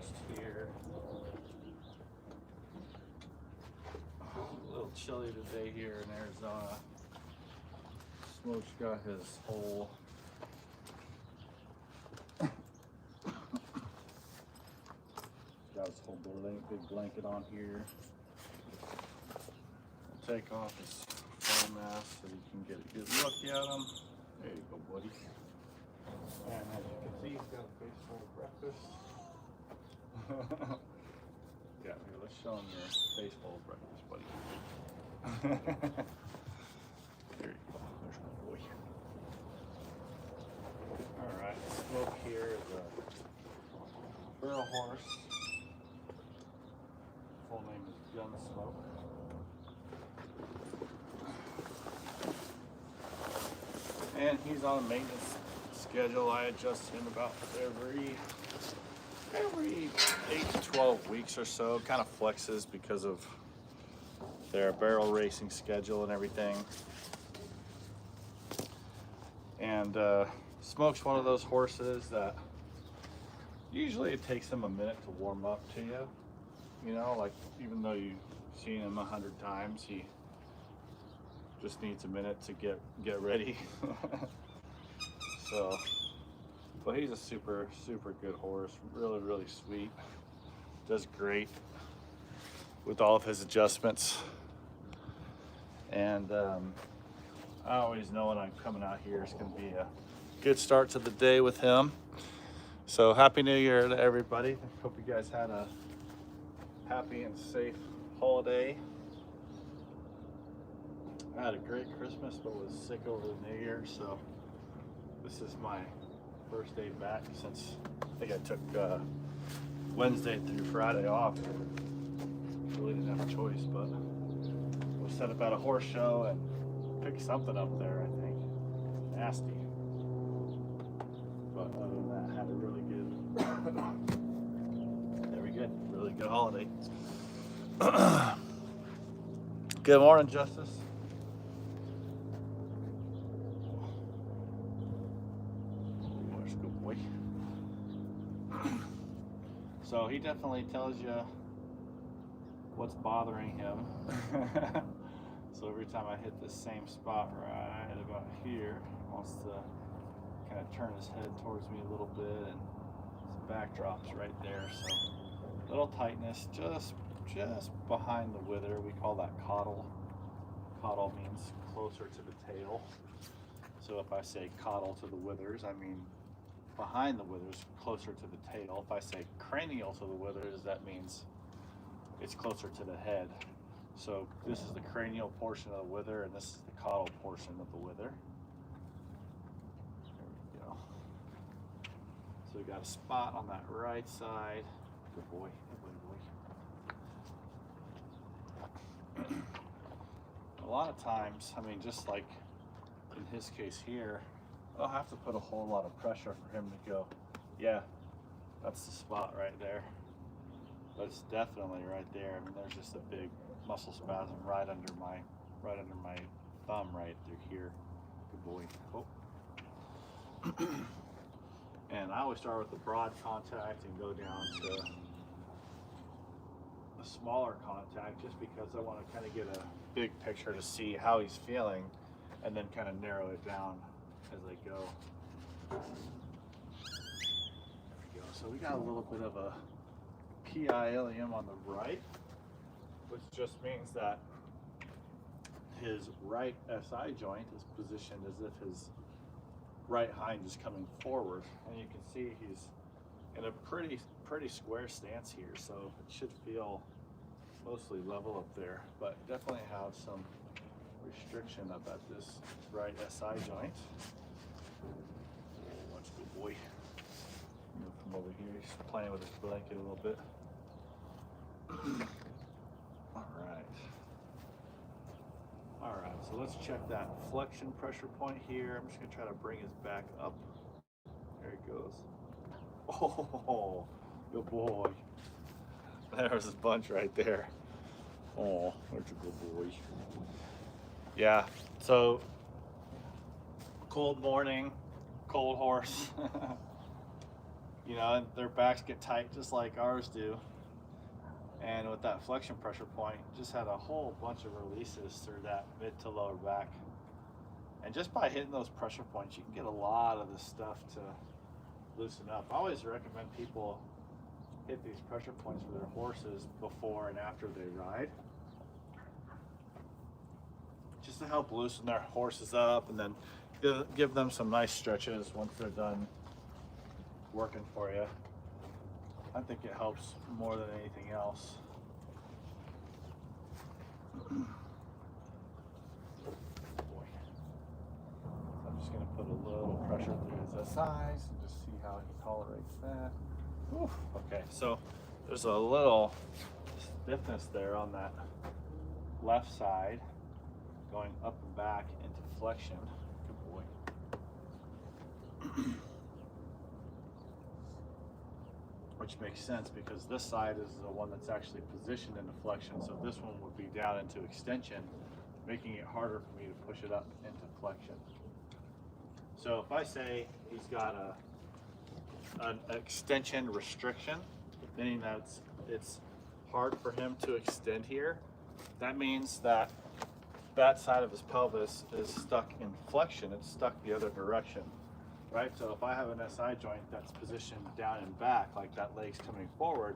rest here. A little chilly today here in Arizona. Smoke's got his whole big blanket on here. We'll take off his fur mask so you can get a good look at him. There you go, buddy. And as you can see, he's got a face full of breakfast. Yeah, here, let's show him your face full of breakfast, buddy. There you go. There's my boy. Alright, Smoke here is a barrel horse. Full name is Gunsmoke. And he's on a maintenance schedule. I adjust him about every 8 to 12 weeks or so. Kind of flexes because of their barrel racing schedule and everything. And Smoke's one of those horses that usually it takes him a minute to warm up to you. You know, like even though you've seen him 100 times, he just needs a minute to get ready. So, but he's a super good horse. Really sweet. Does great with all of his adjustments. And I always know when I'm coming out here, it's going to be a good start to the day with him. So happy New Year to everybody. Hope you guys had a happy and safe holiday. I had a great Christmas, but was sick over the New Year, so this is my first day back since I think I took Wednesday through Friday off. Really didn't have a choice, but we set up at a horse show and picked something up there, I think. Nasty. But other than that, had a really good, really good holiday. Good morning, Justice. Good boy. So he definitely tells you what's bothering him. So every time I hit this same spot right about here, he wants to kind of turn his head towards me a little bit, and his back drops right there. So little tightness just behind the wither. We call that caudal. Caudal means closer to the tail. So if I say caudal to the withers, I mean behind the withers, closer to the tail. If I say cranial to the withers, that means it's closer to the head. So this is the cranial portion of the wither, and this is the caudal portion of the wither. There we go. So we got a spot on that right side. Good boy, good boy. A lot of times, I mean, just like in his case here, I'll have to put a whole lot of pressure for him to go, yeah, that's the spot right there. But it's definitely right there. I mean, there's just a big muscle spasm right under my thumb right through here. Good boy. Oh. And I always start with the broad contact and go down to a smaller contact, just because I want to kind of get a big picture to see how he's feeling, and then kind of narrow it down as I go. There we go. So we got a little bit of a PI ilium on the right, which just means that his right SI joint is positioned as if his right hind is coming forward, and you can see he's in a pretty square stance here, so it should feel mostly level up there, but definitely have some restriction up at this right SI joint. Watch, good boy. Move from over here. He's playing with his blanket a little bit. All right, so let's check that flexion pressure point here. I'm just gonna try to bring his back up. There it goes. Oh, good boy. There's his bunch right there. Oh, there's a good boy. Yeah, so cold morning, cold horse. you know, and their backs get tight just like ours do. And with that flexion pressure point, just had a whole bunch of releases through that mid to lower back. And just by hitting those pressure points, you can get a lot of this stuff to loosen up. I always recommend people hit these pressure points for their horses before and after they ride, just to help loosen their horses up, and then give them some nice stretches once they're done working for you. I think it helps more than anything else. Just going to put a little pressure through his thighs and just see how he tolerates that. Whew. Okay, so there's a little stiffness there on that left side, going up and back into flexion. Good boy. Which makes sense because this side is the one that's actually positioned into flexion, so this one would be down into extension, making it harder for me to push it up into flexion. So if I say he's got an extension restriction, meaning that it's hard for him to extend here, that means that that side of his pelvis is stuck in flexion. It's stuck the other direction, right? So if I have an SI joint that's positioned down and back, like that leg's coming forward,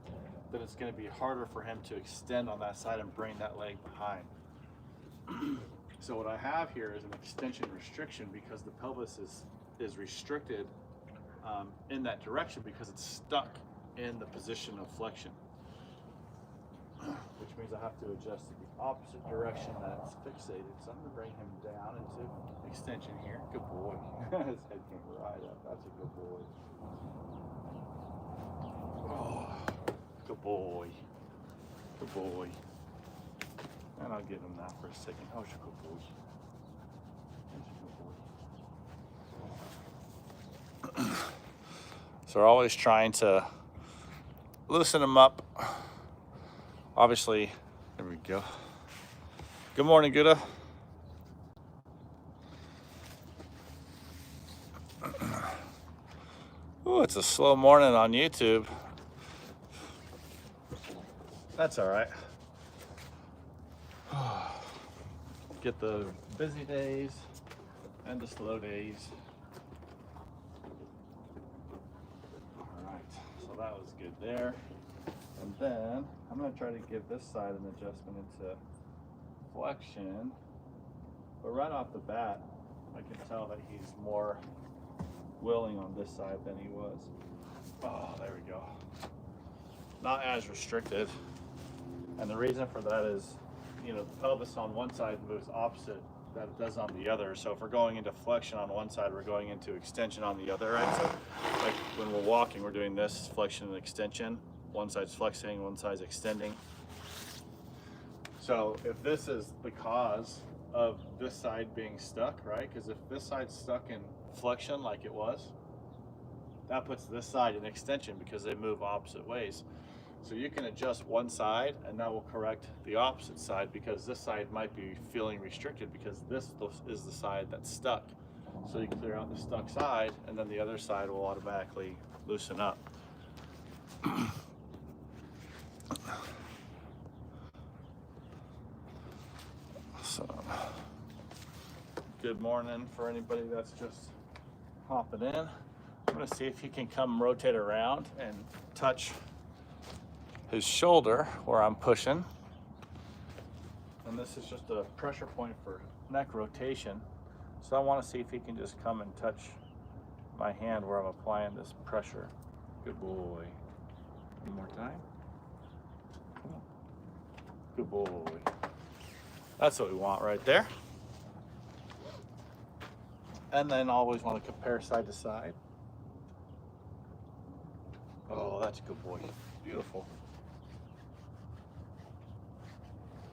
then it's going to be harder for him to extend on that side and bring that leg behind. So what I have here is an extension restriction because the pelvis is restricted in that direction because it's stuck in the position of flexion, which means I have to adjust to the opposite direction that it's fixated. So I'm going to bring him down into extension here. Good boy. His head came right up. That's a good boy. Oh, good boy. Good boy. And I'll give him that for a second. Oh, good boy. Good boy. So we're always trying to loosen them up. Obviously, there we go. Good morning, Gouda. Oh, it's a slow morning on YouTube. That's all right. Get the busy days and the slow days. All right, so that was good there. And then I'm going to try to give this side an adjustment into flexion. But right off the bat, I can tell that he's more willing on this side than he was. Oh, there we go. Not as restricted. And the reason for that is, you know, the pelvis on one side moves opposite that it does on the other. So if we're going into flexion on one side, we're going into extension on the other, right? So like when we're walking, we're doing this flexion and extension. One side's flexing, one side's extending. So if this is the cause of this side being stuck, right? Because if this side's stuck in flexion like it was, that puts this side in extension because they move opposite ways. So you can adjust one side and that will correct the opposite side because this side might be feeling restricted because this is the side that's stuck. So you clear out the stuck side and then the other side will automatically loosen up. So, good morning for anybody that's just hopping in. I'm going to see if he can come rotate around and touch his shoulder where I'm pushing. And this is just a pressure point for neck rotation. So I want to see if he can just come and touch my hand where I'm applying this pressure. Good boy. One more time. Come on. Good boy. That's what we want right there. And then always want to compare side to side. Oh, that's a good boy. Beautiful.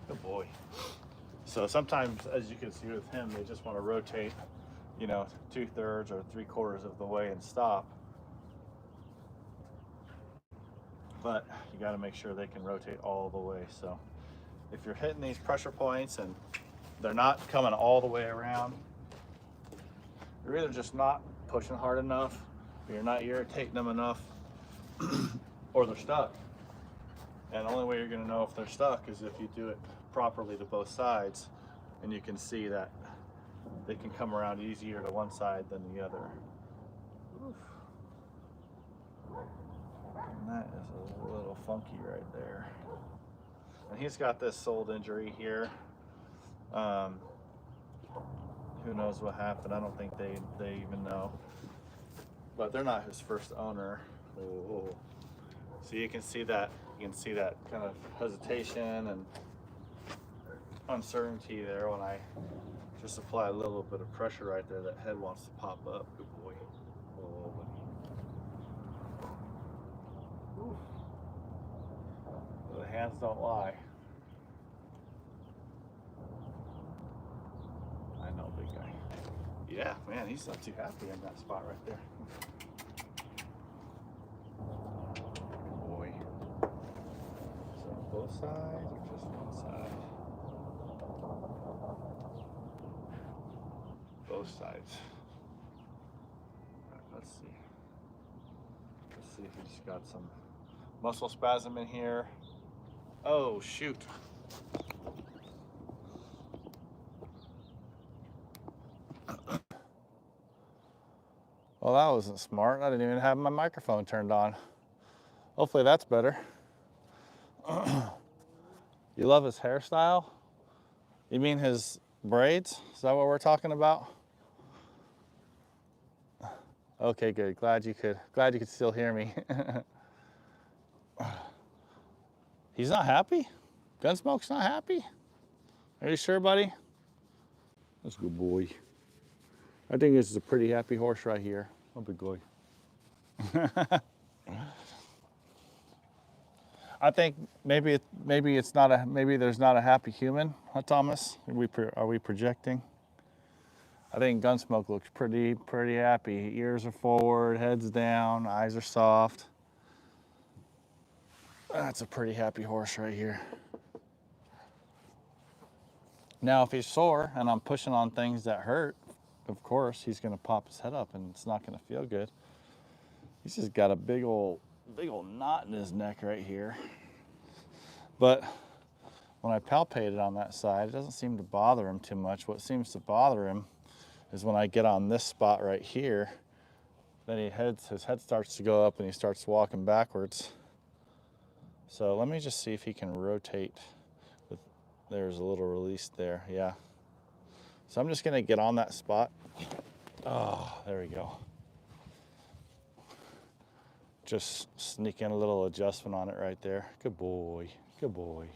Good boy. So sometimes, as you can see with him, they just want to rotate, you know, 2/3 or 3/4 of the way and stop. But you got to make sure they can rotate all the way. So if you're hitting these pressure points and they're not coming all the way around, you're either just not pushing hard enough, or you're not irritating them enough, or they're stuck. And the only way you're going to know if they're stuck is if you do it properly to both sides, and you can see that they can come around easier to one side than the other. Oof. And that is a little funky right there. And he's got this sold injury here. Who knows what happened? I don't think they even know. But they're not his first owner. Oh. So you can see that kind of hesitation and uncertainty there when I just apply a little bit of pressure right there. That head wants to pop up. Good boy. Oh, buddy. The hands don't lie. I know, big guy. Yeah, man, he's not too happy in that spot right there. Good boy. So both sides or just one side? Both sides. All right, let's see. Let's see if we just got some muscle spasm in here. Oh, shoot. Well, that wasn't smart. I didn't even have my microphone turned on. Hopefully that's better. You love his hairstyle? You mean his braids? Is that what we're talking about? Okay, good. Glad you could still hear me. He's not happy? Gunsmoke's not happy? Are you sure, buddy? That's a good boy. I think this is a pretty happy horse right here. Oh, big boy. I think maybe there's not a happy human, huh, Thomas? Are we projecting? I think Gunsmoke looks pretty happy. Ears are forward, head's down, eyes are soft. That's a pretty happy horse right here. Now, if he's sore and I'm pushing on things that hurt, of course, he's gonna pop his head up and it's not gonna feel good. He's just got a big old knot in his neck right here. But when I palpate it on that side, it doesn't seem to bother him too much. What seems to bother him is when I get on this spot right here, then his head starts to go up and he starts walking backwards. So let me just see if he can rotate. There's a little release there, yeah. So I'm just gonna get on that spot. Oh, there we go. Just sneak in a little adjustment on it right there. Good boy, good boy.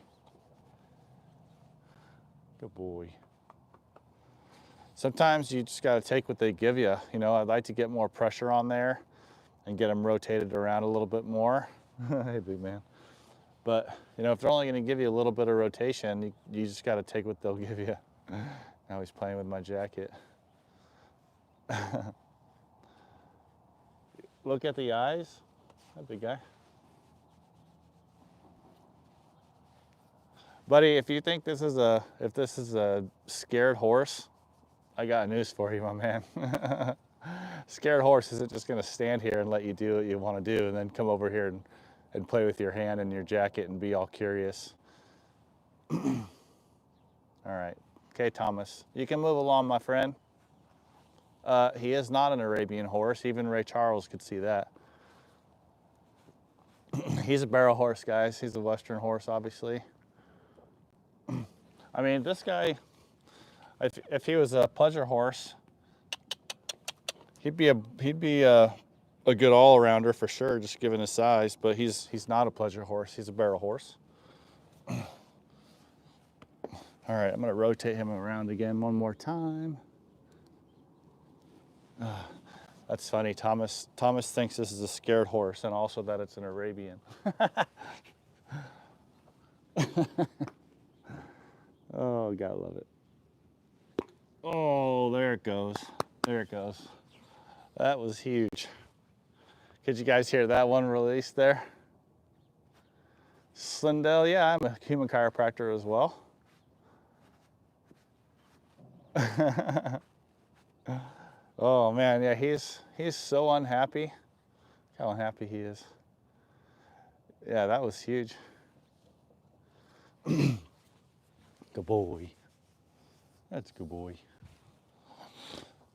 Good boy. Sometimes you just gotta take what they give you. You know, I'd like to get more pressure on there and get them rotated around a little bit more. Hey, big man. But, you know, if they're only gonna give you a little bit of rotation, you just gotta take what they'll give you. Now he's playing with my jacket. Look at the eyes. That big guy. Buddy, if you think this is a scared horse, I got news for you, my man. Scared horse isn't just gonna stand here and let you do what you wanna do and then come over here and play with your hand and your jacket and be all curious. All right, okay, Thomas, you can move along, my friend. He is not an Arabian horse. Even Ray Charles could see that. He's a barrel horse, guys. He's a Western horse, obviously. I mean, this guy, if he was a pleasure horse, he'd be a good all-arounder for sure, just given his size. But he's not a pleasure horse. He's a barrel horse. All right, I'm gonna rotate him around again one more time. That's funny. Thomas thinks this is a scared horse, and also that it's an Arabian. Oh, gotta love it. Oh, there it goes. There it goes. That was huge. Could you guys hear that one release there? Slindell, yeah, I'm a human chiropractor as well. Oh man, yeah, he's so unhappy. Look how unhappy he is. Yeah, that was huge. Good boy. That's a good boy.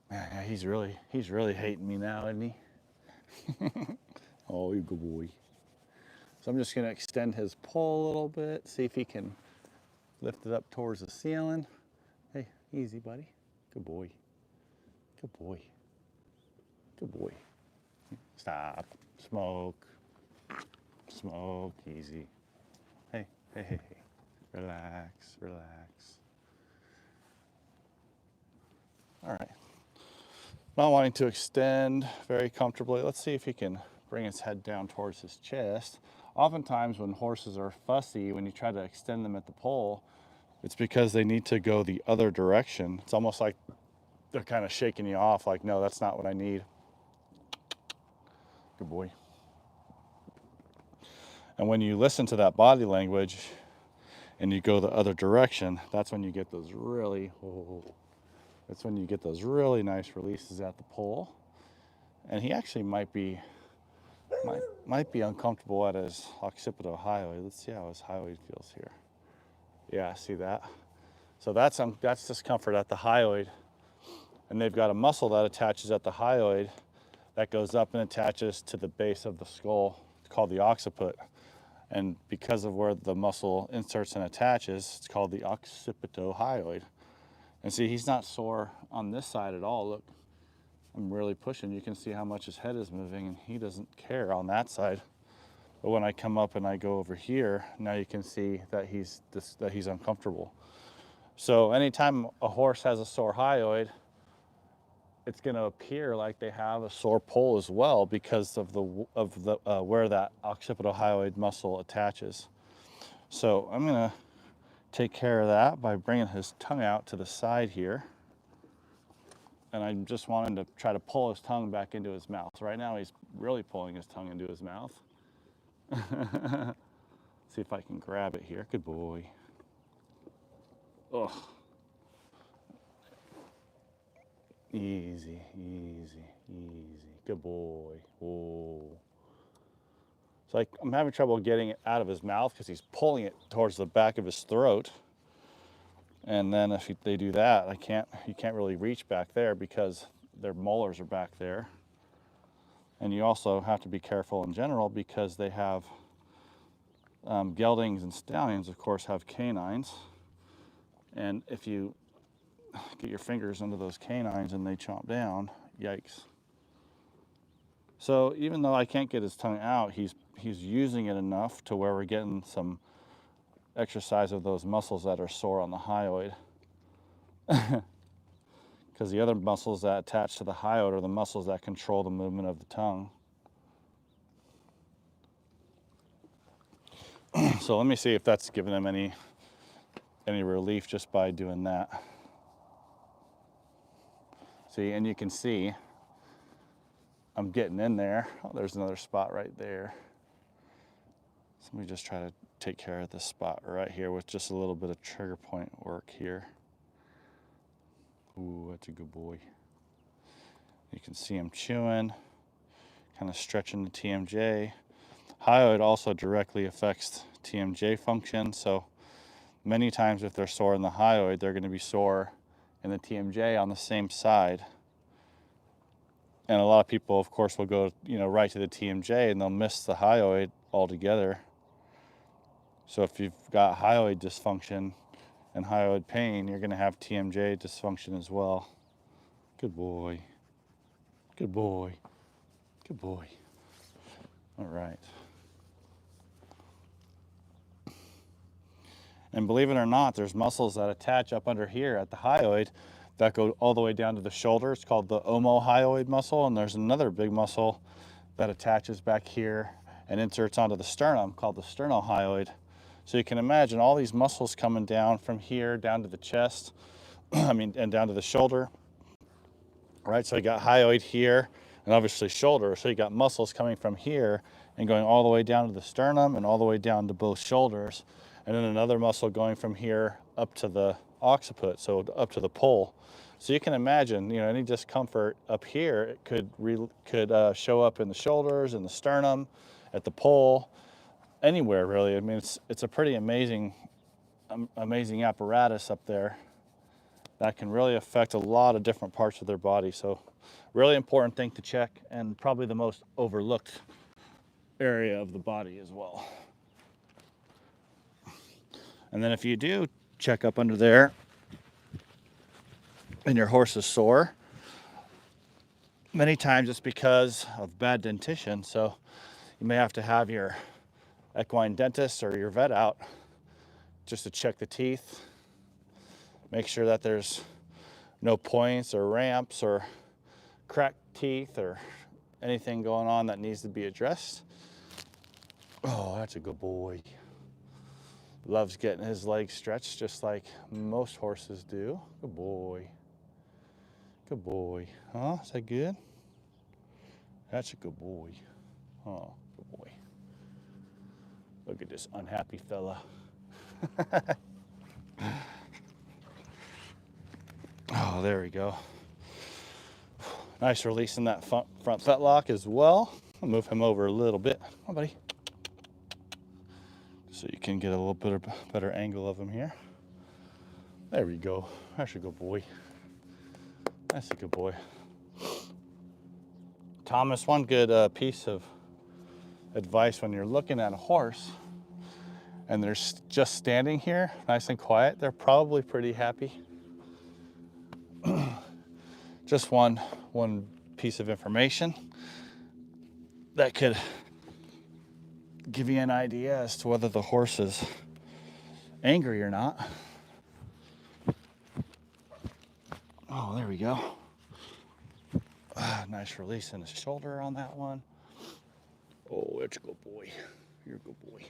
Man, yeah, he's really hating me now, isn't he? Oh, you good boy. So I'm just gonna extend his pole a little bit, see if he can lift it up towards the ceiling. Hey, easy, buddy. Good boy. Good boy. Good boy. Stop. Smoke. Smoke. Easy. Hey, hey, hey, hey. Relax, relax. All right. Not wanting to extend very comfortably. Let's see if he can bring his head down towards his chest. Oftentimes when horses are fussy, when you try to extend them at the pole, it's because they need to go the other direction. It's almost like they're kind of shaking you off, like, no, that's not what I need. Good boy. And when you listen to that body language and you go the other direction, that's when you get those really, that's when you get those really nice releases at the pole. And he actually might be uncomfortable at his occipital hyoid. Let's see how his hyoid feels here. Yeah, see that? So that's discomfort at the hyoid. And they've got a muscle that attaches at the hyoid that goes up and attaches to the base of the skull. It's called the occiput. And because of where the muscle inserts and attaches, it's called the occipitohyoid. And see, he's not sore on this side at all. Look, I'm really pushing. You can see how much his head is moving, and he doesn't care on that side. But when I come up and I go over here, now you can see that he's uncomfortable. So anytime a horse has a sore hyoid, it's going to appear like they have a sore pole as well because of where that occipitohyoid muscle attaches. So I'm going to take care of that by bringing his tongue out to the side here. And I'm just wanting to try to pull his tongue back into his mouth. Right now he's really pulling his tongue into his mouth. See if I can grab it here. Good boy. Ugh. Easy, easy, easy. Good boy. Whoa. So I'm having trouble getting it out of his mouth because he's pulling it towards the back of his throat. And then if they do that, you can't really reach back there because their molars are back there. And you also have to be careful in general because they have geldings and stallions, of course, have canines. And if you get your fingers into those canines and they chomp down, yikes. So even though I can't get his tongue out, he's using it enough to where we're getting some exercise of those muscles that are sore on the hyoid. Because the other muscles that attach to the hyoid are the muscles that control the movement of the tongue. So let me see if that's giving him any relief just by doing that. See, and you can see I'm getting in there. Oh, there's another spot right there. So let me just try to take care of this spot right here with just a little bit of trigger point work here. Ooh, that's a good boy. You can see him chewing, kind of stretching the TMJ. Hyoid also directly affects TMJ function, so many times if they're sore in the hyoid, they're going to be sore in the TMJ on the same side. And a lot of people, of course, will go, right to the TMJ and they'll miss the hyoid altogether. So if you've got hyoid dysfunction and hyoid pain, you're going to have TMJ dysfunction as well. Good boy. Good boy. Good boy. All right. And believe it or not, there's muscles that attach up under here at the hyoid that go all the way down to the shoulder. It's called the omohyoid muscle. And there's another big muscle that attaches back here and inserts onto the sternum called the sternohyoid. So you can imagine all these muscles coming down from here down to the chest, and down to the shoulder. Right, so you got hyoid here and obviously shoulder. So you got muscles coming from here and going all the way down to the sternum and all the way down to both shoulders. And then another muscle going from here up to the occiput, so up to the pole. So you can imagine, any discomfort up here, it could show up in the shoulders, in the sternum, at the pole. anywhere really. I mean, it's a pretty amazing apparatus up there that can really affect a lot of different parts of their body. So really important thing to check, and probably the most overlooked area of the body as well. And then if you do check up under there and your horse is sore, many times it's because of bad dentition. So you may have to have your equine dentist or your vet out just to check the teeth, make sure that there's no points or ramps or cracked teeth or anything going on that needs to be addressed. Oh, that's a good boy. Loves getting his legs stretched just like most horses do. Good boy. Good boy. Huh? Is that good? That's a good boy. Oh, good boy. Look at this unhappy fella. Oh, there we go. Nice release in that front fetlock as well. I'll move him over a little bit. Oh, buddy. So you can get a little bit better angle of him here. There we go. That's a good boy. That's a good boy. Thomas, one good piece of advice when you're looking at a horse and they're just standing here nice and quiet, they're probably pretty happy. Just one piece of information that could give you an idea as to whether the horse is angry or not. Oh, there we go. Nice release in his shoulder on that one. Oh, that's a good boy. You're a good boy.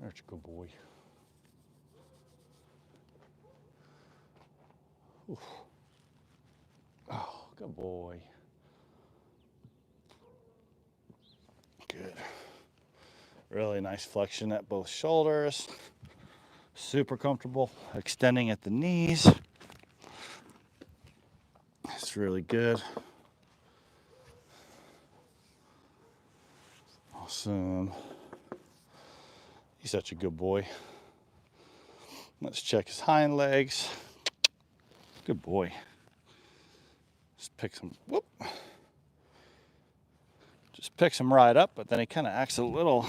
That's a good boy. Oof. Oh, good boy. Good. Really nice flexion at both shoulders. Super comfortable. Extending at the knees. It's really good. Awesome. He's such a good boy. Let's check his hind legs. Good boy. Just picks him. Whoop. Just picks him right up, but then he kind of acts a little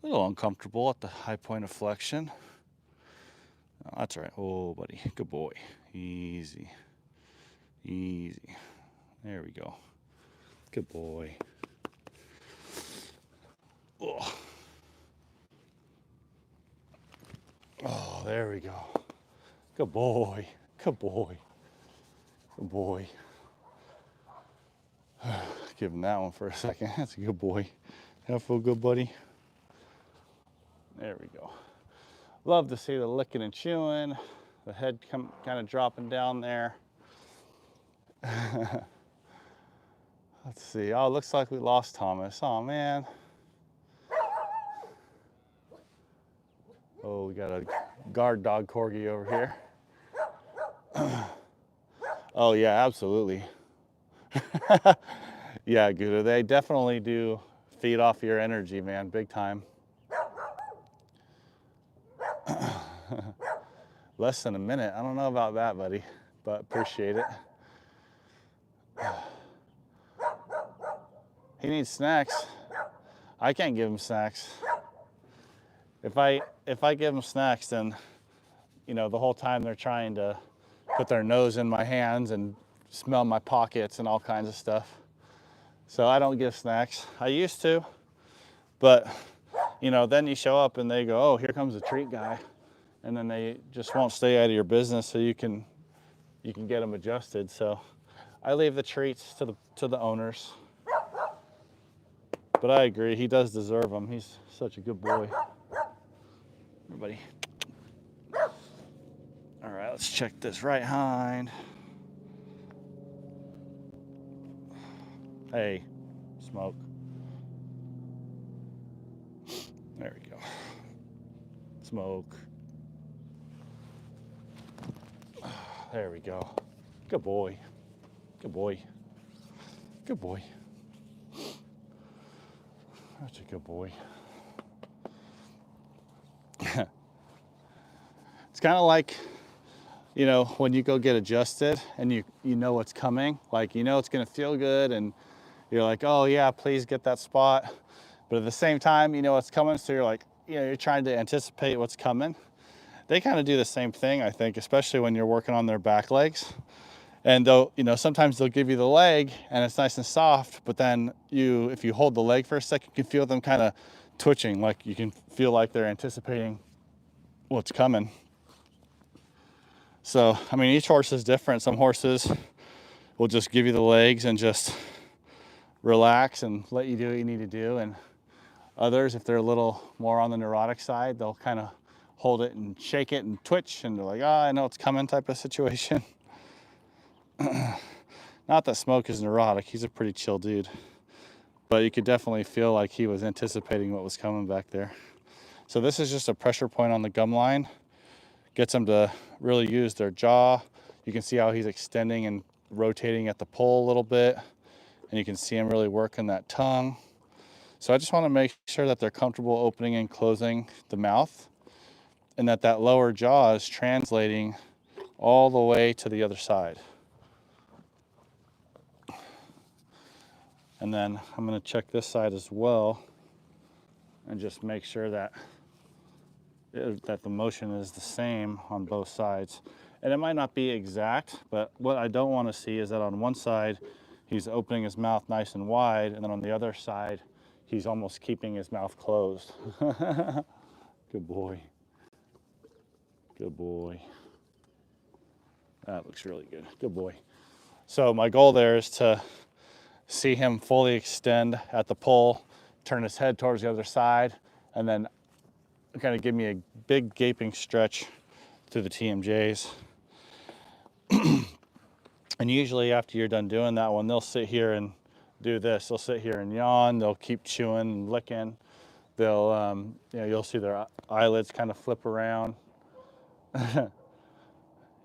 uncomfortable at the high point of flexion. Oh, that's all right. Oh, buddy. Good boy. Easy. Easy. There we go. Good boy. Oh. Oh, there we go. Good boy. Good boy. Good boy. Give him that one for a second. That's a good boy. That feel good, buddy? There we go. Love to see the licking and chewing. The head kind of dropping down there. Let's see. Oh, it looks like we lost Thomas. Oh, man. Oh, we got a guard dog corgi over here. Oh, yeah, absolutely. Yeah, Gouda, they definitely do feed off your energy, man, big time. Less than a minute. I don't know about that, buddy, but appreciate it. He needs snacks. I can't give him snacks. If I give him snacks, then, you know, the whole time they're trying to put their nose in my hands and smell my pockets and all kinds of stuff. So I don't give snacks. I used to, but, you know, then you show up and they go, oh, here comes the treat guy. And then they just won't stay out of your business, so you can get them adjusted. So I leave the treats to the owners. But I agree, he does deserve them. He's such a good boy. Everybody. All right, let's check this right hind. Hey, smoke. There we go. Smoke. There we go. Good boy. Good boy. Good boy. That's a good boy. It's kind of like, you know, when you go get adjusted and you know what's coming, like, you know, it's going to feel good and you're like, oh yeah, please get that spot. But at the same time, you know what's coming. So you're like, you know, you're trying to anticipate what's coming. They kind of do the same thing, I think, especially when you're working on their back legs. And they'll, you know, sometimes they'll give you the leg and it's nice and soft, but then if you hold the leg for a second, you can feel them kind of twitching. Like you can feel like they're anticipating what's coming. So, I mean, each horse is different. Some horses will just give you the legs and just relax and let you do what you need to do. And others, if they're a little more on the neurotic side, they'll kind of hold it and shake it and twitch and they're like, oh, I know it's coming type of situation. Not that Smoke is neurotic. He's a pretty chill dude. But you could definitely feel like he was anticipating what was coming back there. So this is just a pressure point on the gum line. Gets them to really use their jaw. You can see how he's extending and rotating at the pole a little bit. And you can see him really working that tongue. So I just want to make sure that they're comfortable opening and closing the mouth. And that lower jaw is translating all the way to the other side. And then I'm going to check this side as well and just make sure that the motion is the same on both sides. And it might not be exact, but what I don't want to see is that on one side he's opening his mouth nice and wide, and then on the other side he's almost keeping his mouth closed. Good boy. Good boy. That looks really good. Good boy. So my goal there is to see him fully extend at the pole, turn his head towards the other side, and then kind of give me a big gaping stretch through the TMJs. And usually after you're done doing that one, they'll sit here and do this. They'll sit here and yawn. They'll keep chewing and licking. They'll, you know, you'll see their eyelids kind of flip around.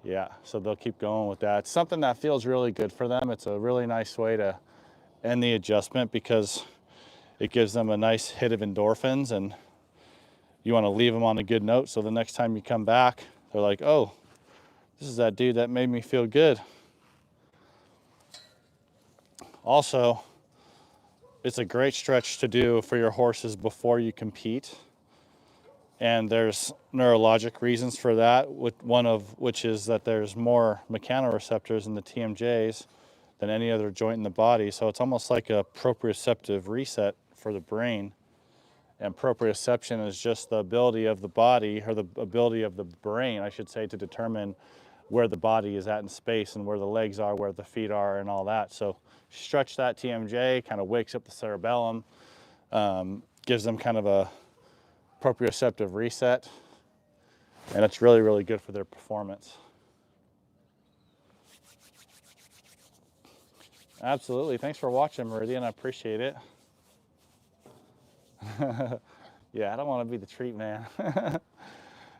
Yeah, so they'll keep going with that. It's something that feels really good for them. It's a really nice way to end the adjustment because it gives them a nice hit of endorphins, and you want to leave them on a good note. So the next time you come back, they're like, oh, this is that dude that made me feel good. Also, it's a great stretch to do for your horses before you compete. And there's neurologic reasons for that, one of which is that there's more mechanoreceptors in the TMJs than any other joint in the body. So it's almost like a proprioceptive reset for the brain. And proprioception is just the ability of the body, or the ability of the brain, I should say, to determine where the body is at in space and where the legs are, where the feet are, and all that. So stretch that TMJ, kind of wakes up the cerebellum, gives them kind of a proprioceptive reset, and it's really, really good for their performance. Absolutely. Thanks for watching, Meridian. I appreciate it. Yeah, I don't want to be the treat man.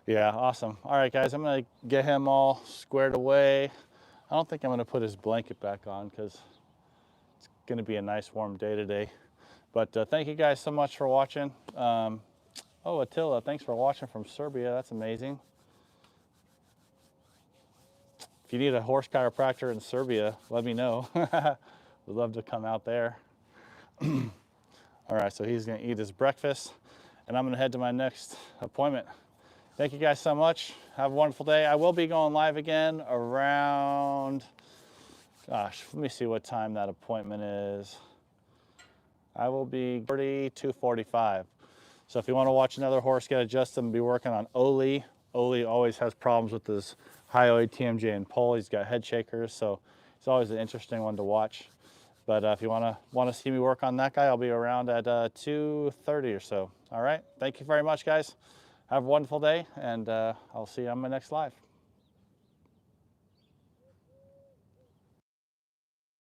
Yeah, awesome. All right, guys, I'm going to get him all squared away. I don't think I'm going to put his blanket back on because it's going to be a nice warm day today. But thank you guys so much for watching. Oh, Attila, thanks for watching from Serbia. That's amazing. If you need a horse chiropractor in Serbia, let me know. We'd love to come out there. All right, so he's going to eat his breakfast, and I'm going to head to my next appointment. Thank you guys so much. Have a wonderful day. I will be going live again around, gosh, let me see what time that appointment is. I will be 2:45. So if you want to watch another horse get adjusted and be working on Oli. Oli always has problems with his hyoid TMJ and pole. He's got head shakers, so it's always an interesting one to watch. But if you want to see me work on that guy, I'll be around at 2:30 or so. All right. Thank you very much, guys. Have a wonderful day, and I'll see you on my next live.